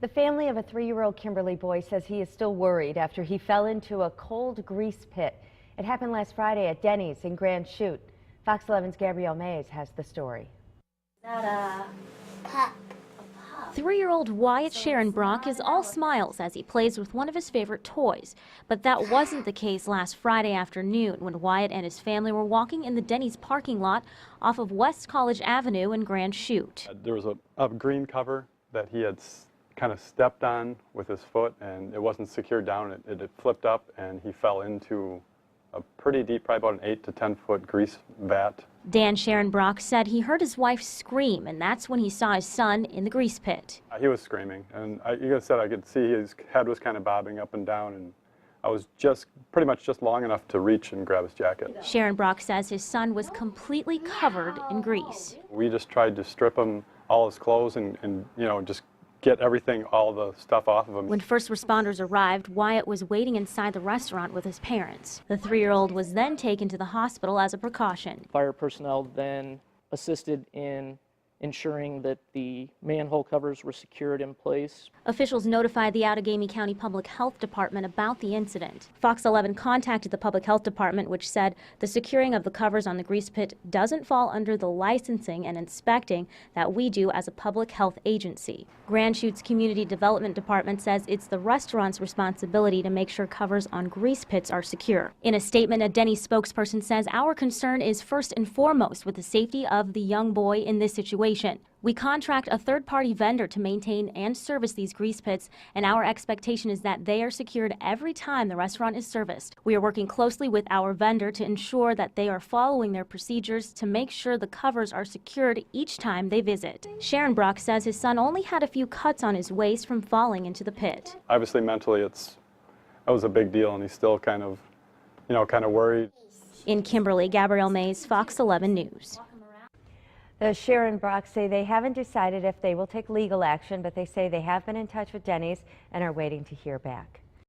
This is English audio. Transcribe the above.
The family of a 3-year-old Kimberly boy says he is still worried after he fell into a cold grease pit. It happened last Friday at Denny's in Grand Chute. Fox 11's Gabrielle Mays has the story. Three-year-old Wyatt Sharon Brock is all smiles as he plays with one of his favorite toys. But that wasn't the case last Friday afternoon when Wyatt and his family were walking in the Denny's parking lot off of West College Avenue in Grand Chute. There was a green cover that he had kind of stepped on with his foot, and it wasn't secured down. It had flipped up, and he fell into a pretty deep, probably about an 8 to 10 foot grease vat. Dan Sharon Brock said he heard his wife scream, and that's when he saw his son in the grease pit. He was screaming, and I said I could see his head was kind of bobbing up and down, and I was just pretty much just long enough to reach and grab his jacket. Sharon Brock says his son was completely covered in grease. We just tried to strip him all his clothes and you know, just get everything, all the stuff off of him. When first responders arrived, Wyatt was waiting inside the restaurant with his parents. The 3-year-old was then taken to the hospital as a precaution. Fire personnel then assisted in ensuring that the manhole covers were secured in place. Officials notified the Outagamie County Public Health Department about the incident. Fox 11 contacted the Public Health Department, which said the securing of the covers on the grease pit doesn't fall under the licensing and inspecting that we do as a public health agency. Grand Chute's Community Development Department says it's the restaurant's responsibility to make sure covers on grease pits are secure. In a statement, a Denny's spokesperson says our concern is first and foremost with the safety of the young boy in this situation. We contract a third-party vendor to maintain and service these grease pits, and our expectation is that they are secured every time the restaurant is serviced. We are working closely with our vendor to ensure that they are following their procedures to make sure the covers are secured each time they visit. Sharon Brock says his son only had a few cuts on his waist from falling into the pit. Obviously, mentally, that was a big deal, and he's still kind of worried. In Kimberly, Gabrielle Mays, Fox 11 News. The Sharon Brock say they haven't decided if they will take legal action, but they say they have been in touch with Denny's and are waiting to hear back.